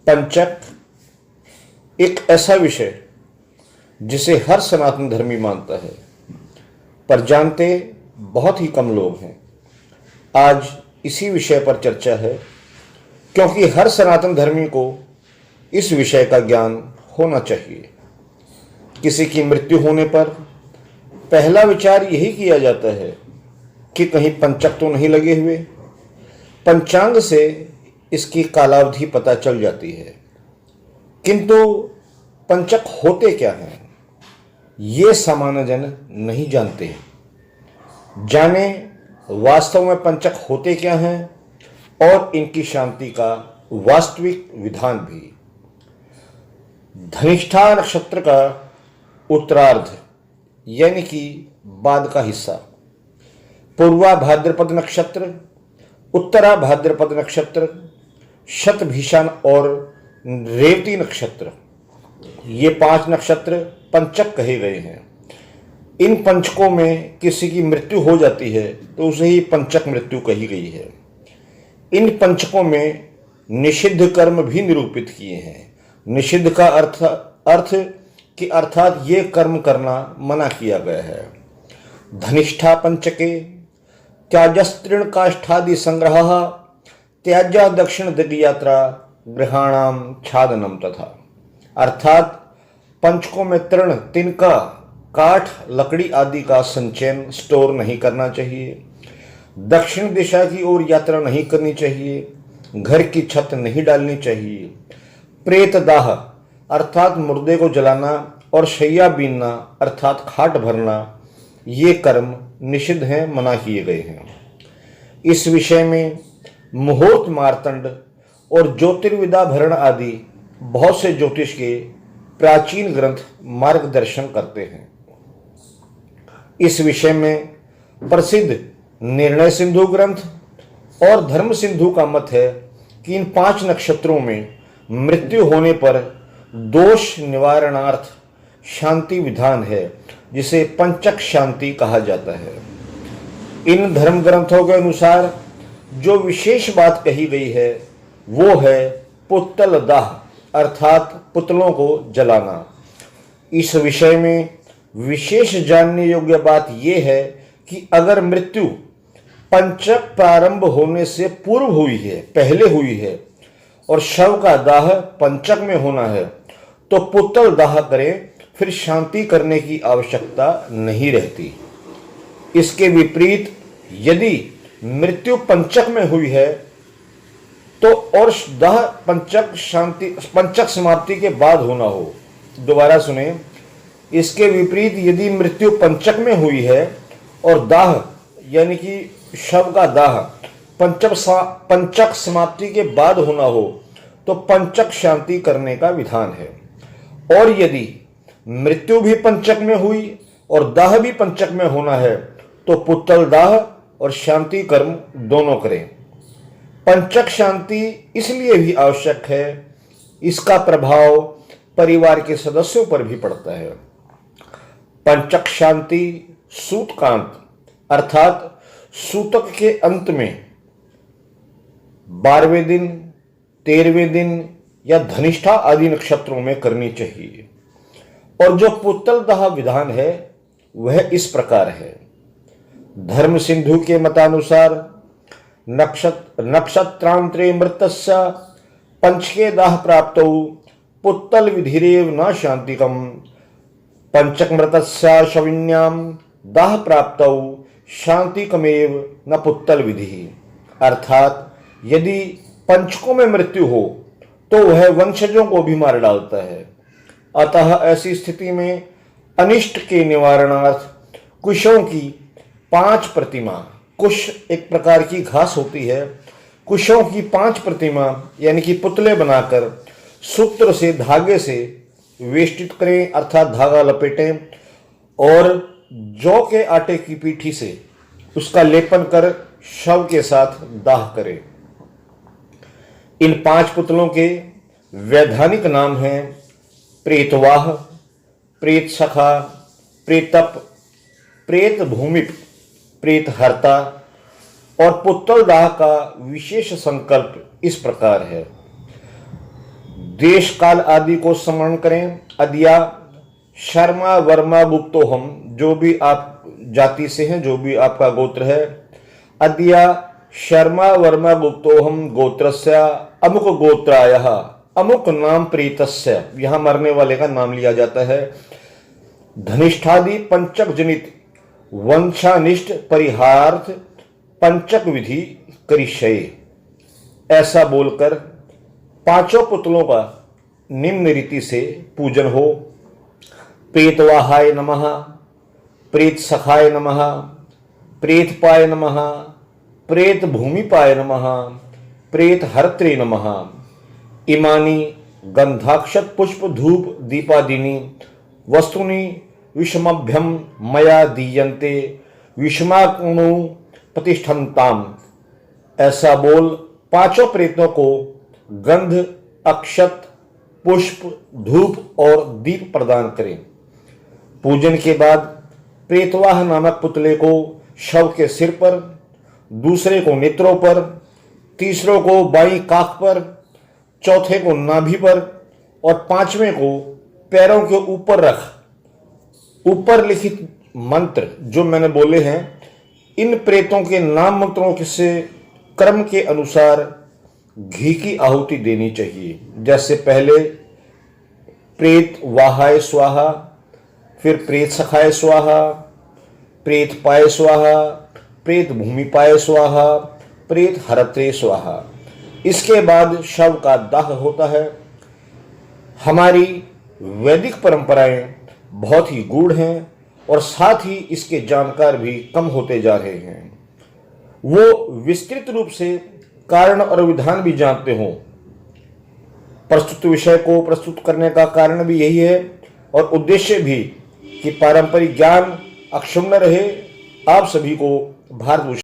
पंचक एक ऐसा विषय जिसे हर सनातन धर्मी मानता है, पर जानते बहुत ही कम लोग हैं। आज इसी विषय पर चर्चा है, क्योंकि हर सनातन धर्मी को इस विषय का ज्ञान होना चाहिए। किसी की मृत्यु होने पर पहला विचार यही किया जाता है कि कहीं पंचक तो नहीं लगे हुए। पंचांग से इसकी कालावधि पता चल जाती है, किंतु पंचक होते क्या हैं ये सामान्य जन नहीं जानते हैं। जाने वास्तव में पंचक होते क्या हैं और इनकी शांति का वास्तविक विधान भी। धनिष्ठा नक्षत्र का उत्तरार्ध यानी कि बाद का हिस्सा, पूर्वा भाद्रपद नक्षत्र, उत्तरा भाद्रपद नक्षत्र, शतभिषण और रेवती नक्षत्र, ये 5 नक्षत्र पंचक कहे गए हैं। इन पंचकों में किसी की मृत्यु हो जाती है तो उसे ही पंचक मृत्यु कही गई है। इन पंचकों में निषिद्ध कर्म भी निरूपित किए हैं। निषिद्ध का अर्थ कि अर्थात ये कर्म करना मना किया गया है। धनिष्ठा पंचके त्याजस्त्रीण काष्ठादि संग्रह, त्याज्या दक्षिण दिग यात्रा, गृहाणाम छादनम तथा। अर्थात पंचकों में तृण, तिनका, काठ, लकड़ी आदि का संचयन स्टोर नहीं करना चाहिए। दक्षिण दिशा की ओर यात्रा नहीं करनी चाहिए। घर की छत नहीं डालनी चाहिए। प्रेत दाह अर्थात मुर्दे को जलाना और शैया बीनना अर्थात खाट भरना, ये कर्म निषिद्ध हैं, मना किए गए हैं। इस विषय में मुहूर्त मार्तंड और ज्योतिर्विदाभरण आदि बहुत से ज्योतिष के प्राचीन ग्रंथ मार्गदर्शन करते हैं। इस विषय में प्रसिद्ध निर्णय सिंधु ग्रंथ और धर्म सिंधु का मत है कि इन 5 नक्षत्रों में मृत्यु होने पर दोष निवारणार्थ शांति विधान है, जिसे पंचक शांति कहा जाता है। इन धर्म ग्रंथों के अनुसार जो विशेष बात कही गई है वो है पुतल दाह अर्थात पुतलों को जलाना। इस विषय में विशेष जानने योग्य बात यह है कि अगर मृत्यु पंचक प्रारंभ होने से पूर्व हुई है, पहले हुई है, और शव का दाह पंचक में होना है तो पुतल दाह करें, फिर शांति करने की आवश्यकता नहीं रहती। इसके विपरीत यदि मृत्यु पंचक में हुई है तो और दाह पंचक समाप्ति के बाद होना हो। दोबारा सुने, इसके विपरीत यदि मृत्यु पंचक में हुई है और दाह यानी कि शव का दाह पंचक समाप्ति के बाद होना हो तो पंचक शांति करने का विधान है। और यदि मृत्यु भी पंचक में हुई और दाह भी पंचक में होना है तो पुतल दाह और शांति कर्म दोनों करें। पंचक शांति इसलिए भी आवश्यक है, इसका प्रभाव परिवार के सदस्यों पर भी पड़ता है। पंचक शांति सूतकांत अर्थात सूतक के अंत में 12वें दिन, 13वें दिन या धनिष्ठा आदि नक्षत्रों में करनी चाहिए। और जो पुतल दाह विधान है वह इस प्रकार है। धर्म सिंधु के मतानुसार नक्षत्रांतरे मृतस्य पंचके दाह प्राप्तौ पुत्तल विधिरेव न शांतिकम, पंचक मृतस्य शविन्याम दाह प्राप्तौ शांतिकमेव न पुत्तल विधि। अर्थात यदि पंचकों में मृत्यु हो तो वह वंशजों को भी मार डालता है। अतः ऐसी स्थिति में अनिष्ट के निवारणार्थ कुशों की 5 प्रतिमा, कुश एक प्रकार की घास होती है, कुशों की 5 प्रतिमा यानी कि पुतले बनाकर सूत्र से, धागे से वेष्टित करें अर्थात धागा लपेटें और जौ के आटे की पीठी से उसका लेपन कर शव के साथ दाह करें। इन 5 पुतलों के वैधानिक नाम हैं प्रेतवाह, प्रेत सखा, प्रेतप, प्रेत भूमिप, प्रेत हर्ता। और पुतल दाह का विशेष संकल्प इस प्रकार है। देश काल आदि को स्मरण करें। अद्या शर्मा वर्मा गुप्तो हम, जो भी आप जाति से हैं, जो भी आपका गोत्र है। अद्या शर्मा वर्मा गुप्तो हम गोत्रस्य अमुक गोत्रायः अमुक नाम प्रीतस्य, यहां मरने वाले का नाम लिया जाता है। धनिष्ठादि पंचक जनित वंशानिष्ठ परिहार्थ पंचक विधि करिष्ये, ऐसा बोलकर पांचों पुतलों का निम्न रीति से पूजन हो। प्रेतवाहाय नमः, प्रेत सखाय नमः, प्रेतपाय नमः, प्रेत भूमिपाय नमः, प्रेत हर्त्रे नमः। इमानी गंधाक्षत पुष्प धूप दीपादीनी वस्तुनि विषमभ्यम मया दीयन्ते विषमाकुणु प्रतिष्ठन्ताम, ऐसा बोल पांचों प्रेतों को गंध, अक्षत, पुष्प, धूप और दीप प्रदान करें। पूजन के बाद प्रेतवाह नामक पुतले को शव के सिर पर, दूसरे को नेत्रों पर, तीसरों को बाईं काख पर, चौथे को नाभि पर और पांचवें को पैरों के ऊपर रख ऊपर लिखित मंत्र जो मैंने बोले हैं, इन प्रेतों के नाम मंत्रों से क्रम के अनुसार घी की आहुति देनी चाहिए। जैसे पहले प्रेत वाहाय स्वाहा, फिर प्रेत सखाय स्वाहा, प्रेत पाय स्वाहा, प्रेत भूमि पाय स्वाहा, प्रेत हरत्रे स्वाहा। इसके बाद शव का दाह होता है। हमारी वैदिक परंपराएं बहुत ही गूढ़ हैं और साथ ही इसके जानकार भी कम होते जा रहे हैं। वो विस्तृत रूप से कारण और विधान भी जानते हों। प्रस्तुत विषय को प्रस्तुत करने का कारण भी यही है और उद्देश्य भी कि पारंपरिक ज्ञान अक्षुण्ण रहे। आप सभी को भारत